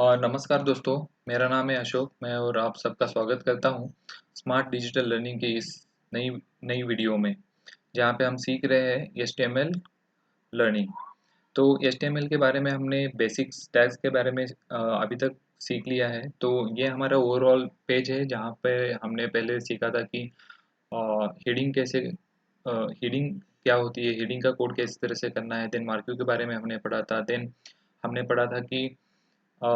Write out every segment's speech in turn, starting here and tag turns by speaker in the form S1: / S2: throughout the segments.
S1: नमस्कार दोस्तों, मेरा नाम है अशोक। मैं और आप सबका स्वागत करता हूँ स्मार्ट डिजिटल लर्निंग की इस नई नई वीडियो में, जहाँ पे हम सीख रहे हैं HTML लर्निंग। तो HTML के बारे में हमने बेसिक्स टैग्स के बारे में अभी तक सीख लिया है। तो ये हमारा ओवरऑल पेज है, जहाँ पे हमने पहले सीखा था कि हेडिंग कैसे हेडिंग क्या होती है, हेडिंग का कोड किस तरह से करना है। देन मार्क्यूब के बारे में हमने पढ़ा था। देन हमने पढ़ा था कि अ,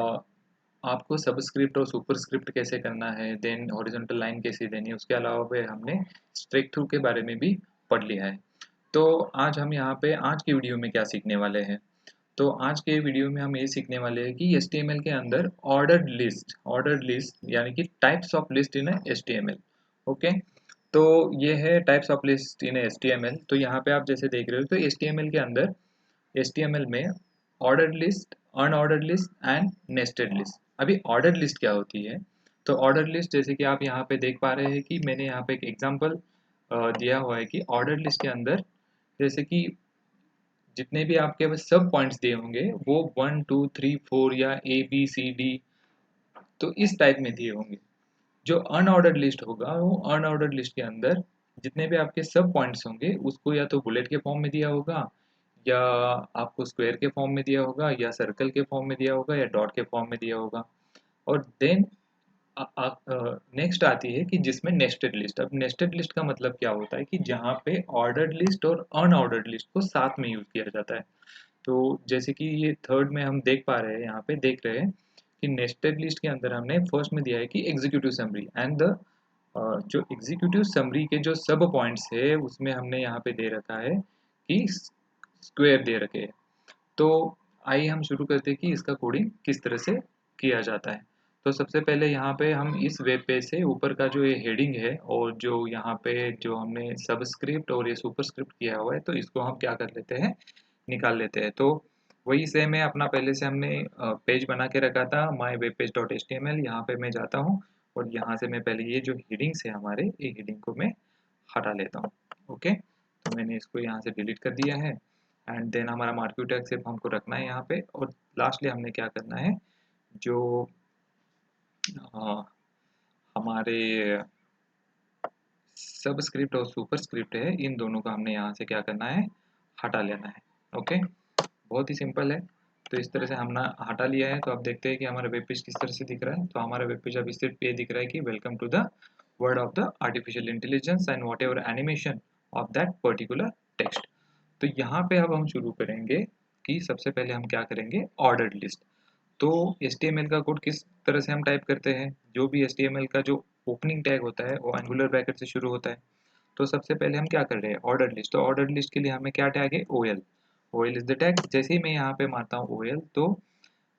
S1: आपको सबस्क्रिप्ट और सुपरस्क्रिप्ट कैसे करना है, देन हॉरिजॉन्टल लाइन कैसे देनी है। उसके अलावा पे हमने स्ट्रेक थ्रू के बारे में भी पढ़ लिया है। तो आज हम यहाँ पे आज की वीडियो में क्या सीखने वाले हैं। तो आज के वीडियो में हम ये सीखने वाले हैं कि HTML के अंदर ऑर्डर्ड लिस्ट यानी कि types of list in HTML। Okay, तो ये है types of list in HTML। तो यहाँ पे आप जैसे देख रहे हो, तो HTML के अंदर HTML में ordered list, unordered list and nested list. अभी ऑर्डर्ड लिस्ट क्या होती है? तो ऑर्डर्ड लिस्ट जैसे कि आप यहाँ पे देख पा रहे हैं कि मैंने यहाँ पे एक एग्जांपल दिया हुआ है कि ऑर्डर्ड लिस्ट के अंदर जैसे कि जितने भी आपके पास सब पॉइंट्स दिए होंगे वो 1 2 3 4 या ABCD, तो इस टाइप में दिए होंगे। जो अनऑर्डर्ड लिस्ट होगा वो अनऑर्डर्ड लिस्ट के अंदर जितने भी आपके सब पॉइंट्स होंगे उसको या तो बुलेट के फॉर्म में दिया होगा, या आपको स्क्वायर के फॉर्म में दिया होगा, या सर्कल के फॉर्म में दिया होगा, या डॉट के फॉर्म में दिया होगा। और देन नेक्स्ट आती है कि जिसमें नेस्टेड लिस्ट। अब नेस्टेड लिस्ट का मतलब क्या होता है कि जहाँ पे ऑर्डर्ड लिस्ट और अनऑर्डर्ड लिस्ट को साथ में यूज किया जाता है। तो जैसे कि ये थर्ड में हम देख पा रहे हैं, यहाँ पे देख रहे हैं कि नेस्टेड लिस्ट के अंदर हमने फर्स्ट में दिया है कि एग्जीक्यूटिव समरी एंड द जो एग्जीक्यूटिव समरी के जो सब पॉइंट्स है उसमें हमने यहाँ पे दे रखा है कि स्क्वायर दे रखे हैं। तो आइए हम शुरू करते हैं कि इसका कोडिंग किस तरह से किया जाता है। तो सबसे पहले यहाँ पे हम इस वेब पेज से ऊपर का जो ये हेडिंग है और जो यहाँ पे जो हमने सबस्क्रिप्ट और ये सुपरस्क्रिप्ट किया हुआ है, तो इसको हम क्या कर लेते हैं, निकाल लेते हैं। तो वही सेम है अपना, पहले से हमने पेज बना के रखा था माई वेब पेज डॉट HTML। यहाँ पे मैं जाता हूँ और यहाँ से मैं पहले ये जो हेडिंग्स है हमारे, ये हेडिंग को मैं हटा लेता हूँ। ओके, तो मैंने इसको यहाँ से डिलीट कर दिया है। एंड देन हमारा मार्क्यूब टैग सिर्फ हमको रखना है यहाँ पे। और लास्टली हमने क्या करना है, जो हमारे सबस्क्रिप्ट और सुपरस्क्रिप्ट है, इन दोनों का हमने यहाँ से क्या करना है, हटा लेना है। ओके, बहुत ही सिंपल है। तो इस तरह से हमने हटा लिया है। तो आप देखते हैं कि हमारा वेब पेज किस तरह से दिख रहा है। तो हमारा वेब पेज अब इस पे दिख रहा है कि welcome to the world of the artificial intelligence and whatever animation of that particular text. तो यहाँ पे अब हम शुरू करेंगे कि सबसे पहले हम क्या करेंगे, ऑर्डर्ड लिस्ट। तो HTML का कोड किस तरह से हम टाइप करते हैं, जो भी HTML का जो ओपनिंग टैग होता है वो एंगुलर ब्रैकेट से शुरू होता है। तो सबसे पहले हम क्या कर रहे हैं, ऑर्डर्ड लिस्ट। तो ऑर्डर्ड लिस्ट के लिए हमें क्या टैग है, OL। OL is the tag. जैसे ही मैं यहाँ पे मारता हूँ OL, तो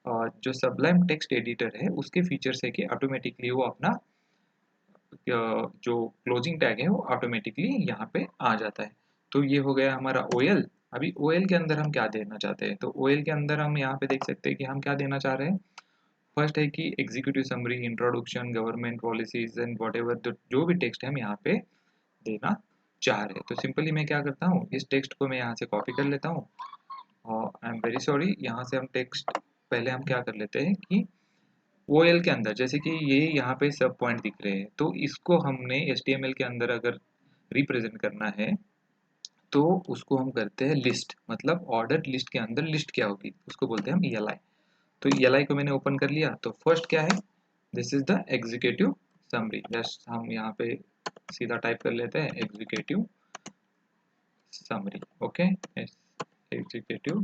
S1: जो सबलाइम टेक्स्ट एडिटर है उसके फीचर्स है कि ऑटोमेटिकली वो अपना जो क्लोजिंग टैग है वो ऑटोमेटिकली यहाँ पे आ जाता है। तो ये हो गया हमारा OL। अभी OL के अंदर हम क्या देना चाहते हैं, तो OL के अंदर हम यहाँ पे देख सकते हैं कि हम क्या देना चाह रहे हैं। फर्स्ट है कि executive summary, introduction, government policies and what ever, जो भी टेक्स्ट है हम यहाँ पे देना चाह रहे हैं। तो सिंपली मैं क्या करता हूँ, इस टेक्स्ट को मैं यहाँ से कॉपी कर लेता हूँ। और आई एम वेरी सॉरी, यहाँ से हम टेक्स्ट पहले हम क्या कर लेते हैं कि OL के अंदर जैसे कि ये यहाँ पे सब पॉइंट दिख रहे हैं, तो इसको हमने HTML के अंदर अगर रिप्रेजेंट करना है तो उसको हम करते हैं लिस्ट। मतलब ऑर्डर लिस्ट के अंदर लिस्ट क्या होगी उसको बोलते हैं हम ELI। तो ELI को मैंने ओपन कर लिया। तो फर्स्ट क्या है, this is the executive summary. Just हम यहाँ पे सीधा टाइप कर लेते हैं executive summary. Okay, executive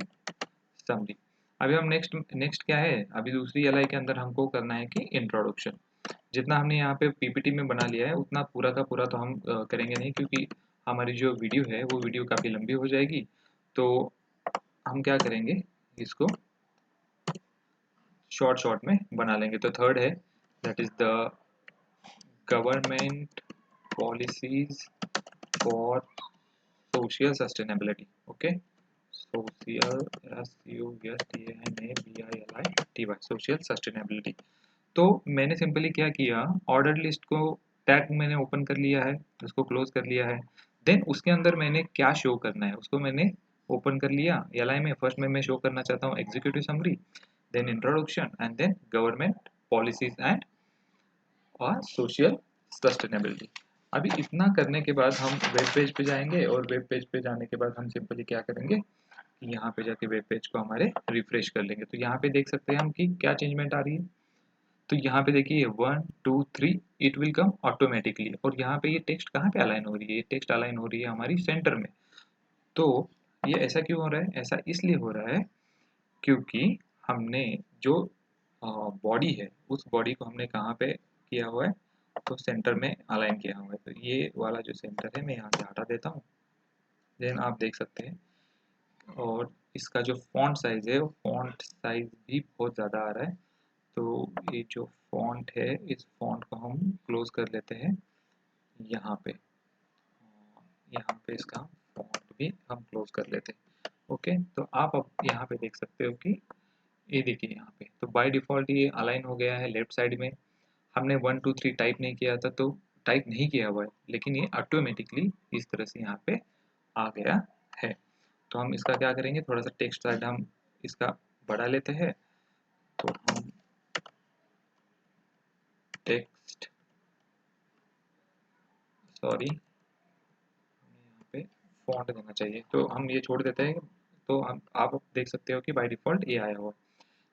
S1: summary. अभी हम नेक्स्ट नेक्स्ट क्या है, अभी दूसरी ELI के अंदर हमको करना है कि इंट्रोडक्शन। जितना हमने यहाँ पे PPT में बना लिया है उतना पूरा का पूरा तो हम करेंगे नहीं, क्योंकि हमारी जो वीडियो है वो वीडियो काफ़ी लंबी हो जाएगी। तो हम क्या करेंगे, इसको शॉर्ट शॉर्ट में बना लेंगे। तो थर्ड है, that is the government policies for social sustainability. Okay, social SUSTANABILITY, social sustainability. तो मैंने सिंपली क्या किया, ऑर्डर लिस्ट को टैग मैंने ओपन कर लिया है, उसको क्लोज कर लिया है। देन उसके अंदर मैंने क्या शो करना है उसको मैंने ओपन कर लिया। ELI में फर्स्ट में मैं शो करना चाहता हूँ executive summary. then introduction, and then government policies and social sustainability. अभी इतना करने के बाद हम वेब पेज पे जाएंगे और वेब पेज पे जाने के बाद हम सिंपली क्या करेंगे कि यहाँ पे जाके वेब पेज को हमारे रिफ्रेश कर लेंगे। तो यहाँ पे देख सकते हैं हम कि क्या चेंजमेंट आ रही है। तो यहाँ पे देखिए 1 2 3 इट विल कम ऑटोमेटिकली, और यहाँ पे ये टेक्स्ट कहाँ पे अलाइन हो रही है, ये टेक्स्ट अलाइन हो रही है हमारी सेंटर में। तो ये ऐसा क्यों हो रहा है, ऐसा इसलिए हो रहा है क्योंकि हमने जो बॉडी है उस बॉडी को हमने कहाँ पे किया हुआ है, तो सेंटर में अलाइन किया हुआ है। तो ये वाला जो सेंटर है मैं यहाँ से हटा देता हूँ, देन आप देख सकते हैं। और इसका जो फॉन्ट साइज है वो फॉन्ट साइज भी बहुत ज़्यादा आ रहा है। तो ये जो फॉन्ट है इस फॉन्ट को हम क्लोज कर लेते हैं यहाँ पे, यहाँ पे इसका फॉन्ट भी हम क्लोज कर लेते हैं। ओके, तो आप अब यहाँ पे देख सकते हो कि ये देखिए यहाँ पे तो बाय डिफ़ॉल्ट ये अलाइन हो गया है लेफ्ट साइड में। हमने 1 2 3 टाइप नहीं किया था, तो टाइप नहीं किया हुआ है, लेकिन ये ऑटोमेटिकली इस तरह से यहाँ पे आ गया है। तो हम इसका क्या करेंगे, थोड़ा सा टेक्स्ट साइड हम इसका बढ़ा लेते हैं। तो हम टेक्स्ट सॉरी यहाँ पे फॉन्ट देना चाहिए, तो हम ये छोड़ देते हैं। तो हम आप देख सकते हो कि बाय डिफ़ॉल्ट ये आया हुआ है।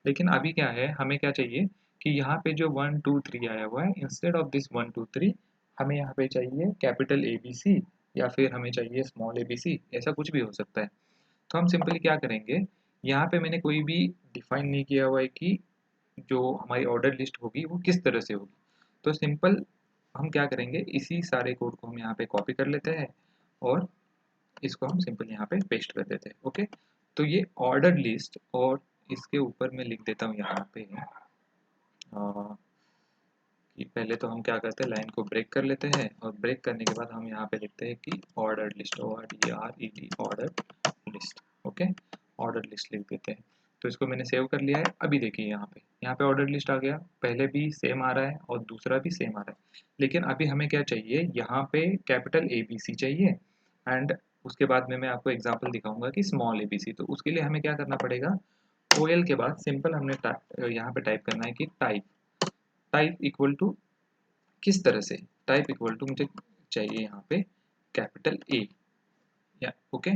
S1: लेकिन अभी क्या है, हमें क्या चाहिए कि यहाँ पे जो 1 2 3 आया हुआ है, इंस्टेड ऑफ दिस 1 2 3 हमें यहाँ पे चाहिए कैपिटल ABC या फिर हमें चाहिए स्मॉल ABC, ऐसा कुछ भी हो सकता है। तो हम सिंपली क्या करेंगे, यहाँ पे मैंने कोई भी डिफाइन नहीं किया हुआ है कि जो हमारी ऑर्डर लिस्ट होगी वो किस तरह से होगी। तो सिंपल हम क्या करेंगे, इसी सारे कोड को हम यहाँ पे कॉपी कर लेते हैं और इसको हम सिंपल यहाँ पे पेस्ट कर देते हैं। ओके, तो ये ऑर्डर लिस्ट, और इसके ऊपर मैं लिख देता हूँ यहाँ पे कि पहले तो हम क्या करते हैं, लाइन को ब्रेक कर लेते हैं, और ब्रेक करने के बाद हम यहाँ पे लिखते हैं कि order list, ORDER order list. Okay, order list लिख देते हैं। तो इसको मैंने सेव कर लिया है। अभी देखिए यहाँ पे ऑर्डर लिस्ट आ गया, पहले भी सेम आ रहा है और दूसरा भी सेम आ रहा है। लेकिन अभी हमें क्या चाहिए, यहाँ पे कैपिटल ABC चाहिए, एंड उसके बाद में मैं आपको एग्जांपल दिखाऊंगा कि स्मॉल ABC। तो उसके लिए हमें क्या करना पड़ेगा, OL के बाद सिंपल हमने यहाँ पे टाइप करना है कि टाइप, टाइप इक्वल टू किस तरह से, टाइप इक्वल टू मुझे चाहिए यहाँ पे कैपिटल A या ओके।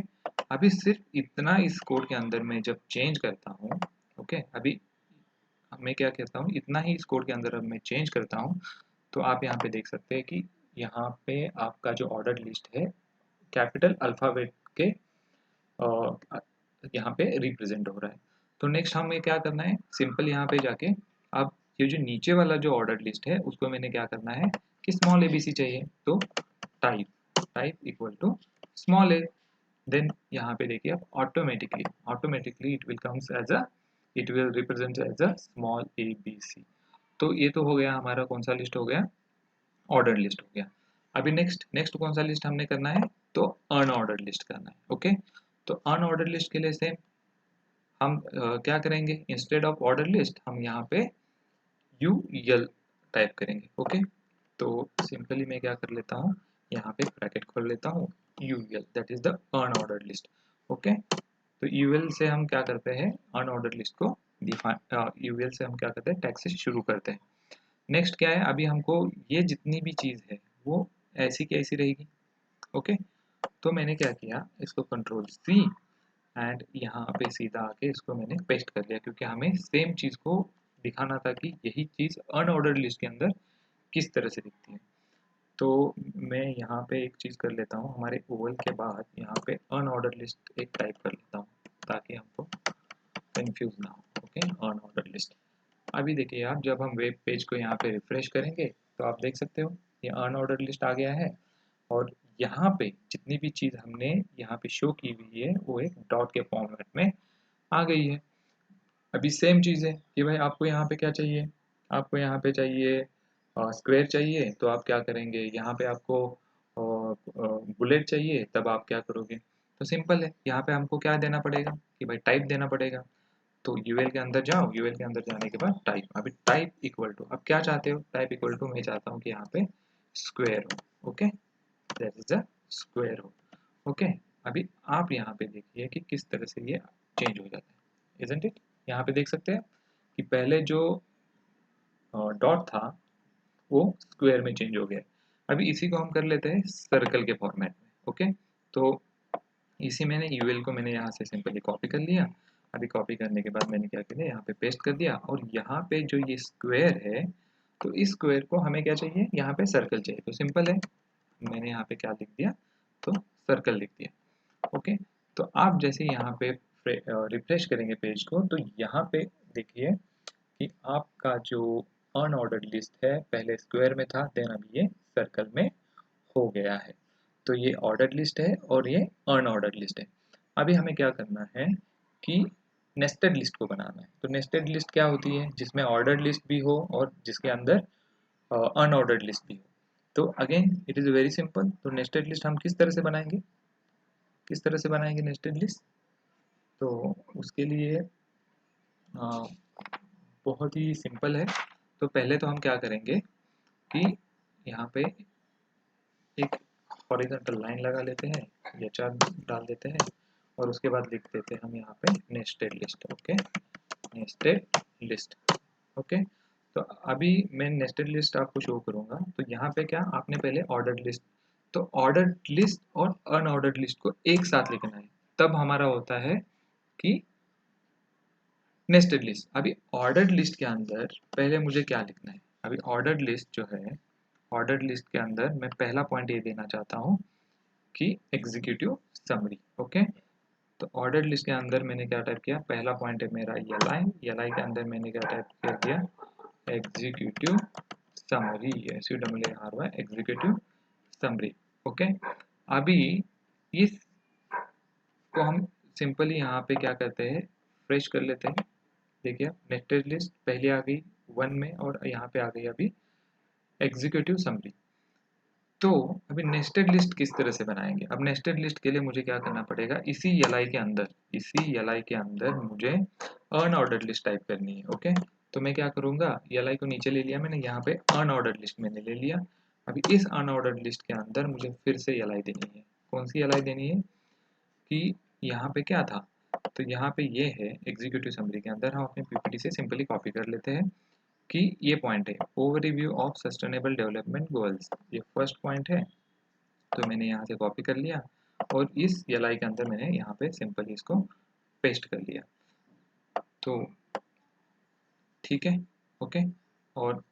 S1: अभी सिर्फ इतना इस कोड के अंदर मैं जब चेंज करता हूँ, ओके, अभी मैं क्या कहता हूँ, इतना ही इस कोड के अंदर अब मैं चेंज करता हूँ, तो आप यहाँ पे देख सकते हैं कि यहाँ पे आपका जो ऑर्डर लिस्ट है कैपिटल अल्फ़ाबेट के यहाँ पे रिप्रेजेंट हो रहा है। तो नेक्स्ट हमें क्या करना है, सिंपल यहाँ पे जाके अब ये जो नीचे वाला जो ऑर्डर लिस्ट है उसको मैंने क्या करना है कि स्मॉल ABC चाहिए। तो type equal to small a, then यहाँ पे देखिए अब automatically it will represent as a small ABC। तो ये तो हो गया हमारा, कौन सा लिस्ट हो गया, ऑर्डर लिस्ट हो गया। अभी नेक्स्ट नेक्स्ट कौन सा लिस्ट हमने करना है, तो अनऑर्डर लिस्ट करना है। ओके, तो अनऑर्डर लिस्ट के लिए से हम क्या करेंगे, इंस्टेड ऑफ ऑर्डर लिस्ट हम यहाँ पे UL टाइप करेंगे। ओके, तो सिंपली मैं क्या कर लेता हूँ, यहाँ पे ब्रैकेट खोल लेता हूँ, UL that is the unordered list. Okay, तो UL से हम क्या करते हैं, अनऑर्डर लिस्ट को डिफाइन, UL से हम क्या करते हैं, टैग से शुरू करते हैं। नेक्स्ट क्या है, अभी हमको ये जितनी भी चीज़ है वो ऐसी की ऐसी रहेगी। ओके, तो मैंने क्या किया, इसको कंट्रोल C एंड यहाँ पे सीधा आके इसको मैंने पेस्ट कर लिया, क्योंकि हमें सेम चीज़ को दिखाना था कि यही चीज़ अनऑर्डर्ड लिस्ट के अंदर किस तरह से दिखती है। तो मैं यहाँ पे एक चीज़ कर लेता हूँ, हमारे OL के बाद यहाँ पे अनऑर्डर्ड लिस्ट एक टाइप कर लेता हूँ ताकि हमको कंफ्यूज ना हो। Okay, unordered list. अभी देखिए आप, जब हम वेब पेज को यहाँ पे रिफ्रेश करेंगे तो आप देख सकते हो ये अनऑर्डर्ड लिस्ट आ गया है, और यहाँ पे जितनी भी चीज़ हमने यहाँ पे शो की हुई है वो एक डॉट के फॉर्मेट में आ गई है। अभी सेम चीज़ है कि भाई आपको यहाँ पे क्या चाहिए, आपको यहाँ पे चाहिए स्क्वायर चाहिए, तो आप क्या करेंगे, यहाँ पे आपको बुलेट चाहिए, तब आप क्या करोगे, तो सिंपल है, यहाँ पे हमको क्या देना पड़ेगा कि भाई टाइप देना पड़ेगा। तो यूएल के अंदर जाओ, यूएल के अंदर जाने के बाद टाइप, अभी टाइप इक्वल टू, अब क्या चाहते हो, टाइप इक्वल टू मैं चाहता हूँ कि यहाँ पे स्क्वायर हो। Okay, that is a square हो। ओके, अभी आप यहाँ पे देखिए कि किस तरह से ये चेंज हो जाता है, इजंट इट, यहाँ पे देख सकते हैं कि पहले जो डॉट था वो स्क्वायर में चेंज हो गया। अभी इसी को हम कर लेते हैं सर्कल के फॉर्मेट में। ओके, तो इसी मैंने यूएल को मैंने यहाँ से सिंपली कॉपी कर लिया। अभी कॉपी करने के बाद मैंने क्या किया, यहाँ पे पेस्ट कर दिया, और यहाँ पे जो ये स्क्वायर है, तो इस स्क्वायर को हमें क्या चाहिए, यहाँ पे सर्कल चाहिए। तो सिंपल है, मैंने यहाँ पे क्या लिख दिया, तो सर्कल लिख दिया। ओके, तो आप जैसे यहाँ पे रिफ्रेश करेंगे पेज को, तो यहाँ पे देखिए कि आपका जो अनऑर्डर्ड लिस्ट है पहले स्क्वायर में था, देन अभी ये सर्कल में हो गया है। तो ये ऑर्डर्ड लिस्ट है और ये अनऑर्डर्ड लिस्ट है। अभी हमें क्या करना है कि नेस्टेड लिस्ट को बनाना है। तो नेस्टेड लिस्ट क्या होती है, जिसमें ऑर्डर्ड लिस्ट भी हो और जिसके अंदर अनऑर्डर्ड लिस्ट भी हो। तो again it is very simple. तो नेस्टेड लिस्ट हम किस तरह से बनाएंगे, किस तरह से बनाएंगे नेस्टेड लिस्ट, तो उसके लिए बहुत ही सिंपल है। तो पहले तो हम क्या करेंगे कि यहाँ पे एक हॉरिजॉन्टल लाइन लगा लेते हैं या चार्ट डाल देते हैं, और उसके बाद लिख देते हैं हम यहाँ पे nested list. Okay, nested list. Okay, तो अभी मैं नेस्टेड लिस्ट आपको शो करूँगा। तो यहाँ पे क्या, आपने पहले ऑर्डर्ड लिस्ट, तो ऑर्डर्ड लिस्ट और अनऑर्डर्ड लिस्ट को एक साथ लिखना है, तब हमारा होता है कि नेस्टेड लिस्ट। अभी ऑर्डर्ड लिस्ट के अंदर पहले मुझे क्या लिखना है, अभी ऑर्डर्ड लिस्ट जो है, ऑर्डर्ड लिस्ट के अंदर मैं पहला पॉइंट ये देना चाहता हूँ कि एग्जीक्यूटिव समरी। ओके, तो ऑर्डर्ड लिस्ट के अंदर मैंने क्या टाइप किया, पहला पॉइंट है मेरा एल आई के अंदर मैंने क्या टाइप कर दिया, executive summary, SUMMARY, executive summary. Okay, अभी इस को हम सिंपली यहाँ पे क्या करते हैं, फ्रेश कर लेते हैं। देखिए नेस्टेड लिस्ट पहले आ गई 1 में, और यहाँ पे आ गई अभी एग्जीक्यूटिव समरी। तो अभी नेस्टेड लिस्ट किस तरह से बनाएंगे, अब नेस्टेड लिस्ट के लिए मुझे क्या करना पड़ेगा, इसी एल के अंदर, इसी एल के अंदर मुझे अनऑर्डर्ड लिस्ट टाइप करनी है। ओके, तो मैं क्या करूँगा, एल को नीचे ले लिया मैंने, यहाँ पे अनऑर्डर्ड लिस्ट मैंने ले लिया। अभी इस अनऑर्डर्ड लिस्ट के अंदर मुझे फिर से एल देनी है। कौन सी एल देनी है कि यहाँ पे क्या था, तो यहाँ पे ये है एग्जीक्यूटिव समरी के अंदर, हम अपने पीपीटी से सिंपली कॉपी कर लेते हैं कि ये पॉइंट है, overview of sustainable development goals, ये फर्स्ट पॉइंट है। तो मैंने यहाँ से कॉपी कर लिया, और इस एल के अंदर मैंने यहाँ पे सिंपली इसको पेस्ट कर लिया। तो ठीक है, ओके, और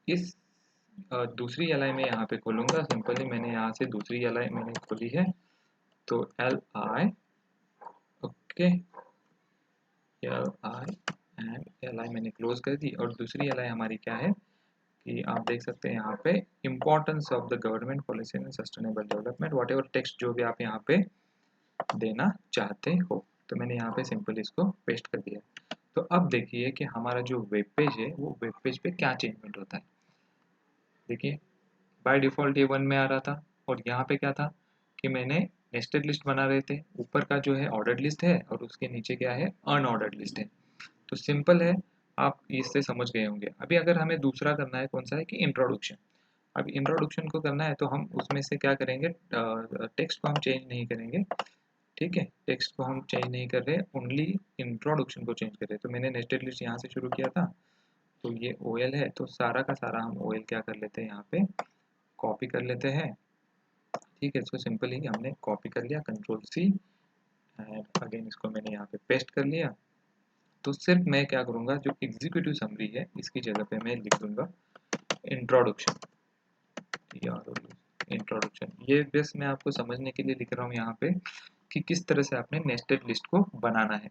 S1: इस दूसरी एल में यहाँ पे खोलूँगा, सिंपली मैंने यहाँ से दूसरी एल मैंने खोली है, तो LI, okay, LI and LI मैंने क्लोज कर दी। और दूसरी LI हमारी क्या है कि आप देख सकते हैं यहाँ पे importance of the government policy in sustainable development, what ever text जो भी आप यहाँ पे देना चाहते हो। तो मैंने यहाँ पे सिंपल इसको पेस्ट कर दिया। तो अब देखिए कि हमारा जो वेब पेज है, वो वेब पेज पे क्या चेंजमेंट होता है। देखिए बाय डिफ़ॉल्ट ये 1 में आ रहा था, और यहाँ पे क्या था कि मैंने नेस्टेड लिस्ट बना रहे थे, ऊपर का जो है ऑर्डर्ड लिस्ट है और उसके नीचे क्या है, अनऑर्डर्ड लिस्ट है। तो सिंपल है, आप इससे समझ गए होंगे। अभी अगर हमें दूसरा करना है, कौन सा है कि इंट्रोडक्शन। अब इंट्रोडक्शन को करना है तो हम उसमें से क्या करेंगे, टेक्स्ट को हम चेंज नहीं करेंगे। ठीक है, टेक्स्ट को हम चेंज नहीं कर रहे, ओनली इंट्रोडक्शन को चेंज कर रहे। तो मैंने नेस्टेड लिस्ट यहाँ से शुरू किया था, तो ये OL है, तो सारा का सारा हम OL क्या कर लेते हैं, यहाँ पे कॉपी कर लेते हैं। ठीक है, इसको सिंपली हमने कॉपी कर लिया, Ctrl+C, एंड अगेन इसको मैंने यहाँ पे पेस्ट कर लिया। तो सिर्फ मैं क्या करूँगा, जो एग्जीक्यूटिव समरी है इसकी जगह पे मैं लिख दूंगा इंट्रोडक्शन, इंट्रोडक्शन। ये बस मैं आपको समझने के लिए लिख रहा हूँ यहाँ पे कि किस तरह से आपने नेस्टेड लिस्ट को बनाना है।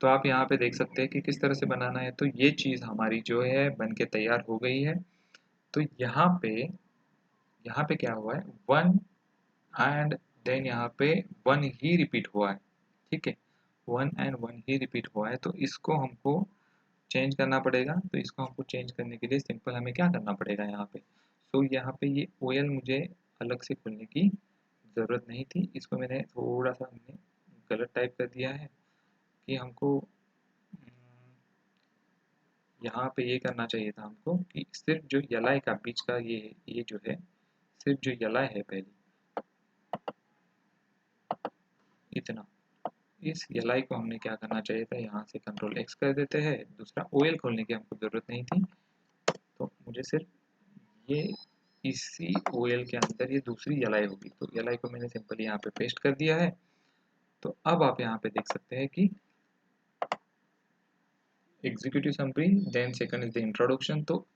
S1: तो आप यहाँ पे देख सकते हैं कि किस तरह से बनाना है। तो ये चीज़ हमारी जो है बन के तैयार हो गई है। तो यहाँ पे क्या हुआ है, 1 एंड देन यहाँ पे 1 ही रिपीट हुआ है। ठीक है, 1 एंड 1 ही रिपीट हुआ है, तो इसको हमको चेंज करना पड़ेगा। तो इसको हमको चेंज करने के लिए सिंपल हमें क्या करना पड़ेगा यहाँ पे, सो यहाँ पे ये OL मुझे अलग से खोलने की ज़रूरत नहीं थी। इसको मैंने थोड़ा सा हमने गलत टाइप कर दिया है कि हमको यहाँ पे ये करना चाहिए था हमको कि सिर्फ जो एल का बीच का ये जो है, सिर्फ जो एल है पहले, इतना इस एल को हमने क्या करना चाहिए था, यहाँ से कंट्रोल एक्स कर देते हैं। दूसरा OL खोलने की हमको ज़रूरत नहीं थी, तो मुझे सिर्फ ये इसी OL के अंदर ये दूसरी एल होगी, तो एल को मैंने सिंपली यहाँ पे पेस्ट कर दिया है। तो अब आप यहाँ पे देख सकते हैं कि executive summary, then second is the introduction. तो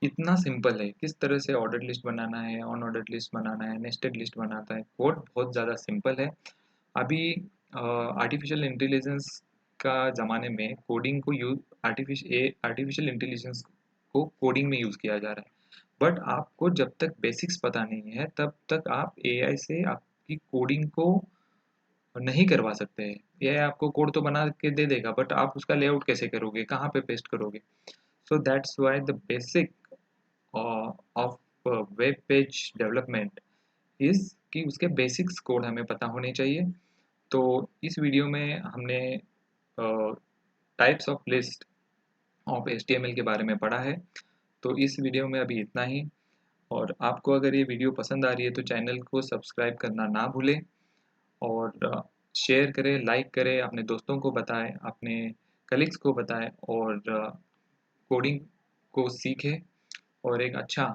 S1: इतना सिंपल है, किस तरह से ऑर्डर लिस्ट बनाना है, ऑन ऑर्डर लिस्ट बनाना है, नेस्टेड लिस्ट बनाता है। कोड बहुत ज़्यादा सिंपल है। अभी आर्टिफिशियल इंटेलिजेंस का ज़माने में कोडिंग को यूज आर्टिफिशियल इंटेलिजेंस को कोडिंग में यूज़ किया जा रहा है। बट आपको जब तक बेसिक्स पता नहीं है तब तक आप AI से आपकी कोडिंग को नहीं करवा सकते हैं। AI आपको कोड तो बना के दे देगा, बट आप उसका लेआउट कैसे करोगे, कहाँ पे पेस्ट करोगे? So that's why the basic of web page development is कि उसके बेसिक्स कोड हमें पता होने चाहिए। तो इस वीडियो में हमने types of list of HTML के बारे में पढ़ा है। तो इस वीडियो में अभी इतना ही। और आपको अगर ये वीडियो पसंद आ रही है तो चैनल को सब्सक्राइब करना ना भूलें, और शेयर करें, लाइक करें, अपने दोस्तों को बताएं, अपने कलीग्स को बताएं, और कोडिंग को सीखें और एक अच्छा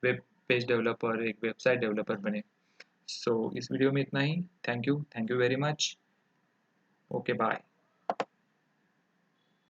S1: वेब पेज डेवलपर, एक वेबसाइट डेवलपर बने। सो इस वीडियो में इतना ही। Thank you very much. Okay, bye.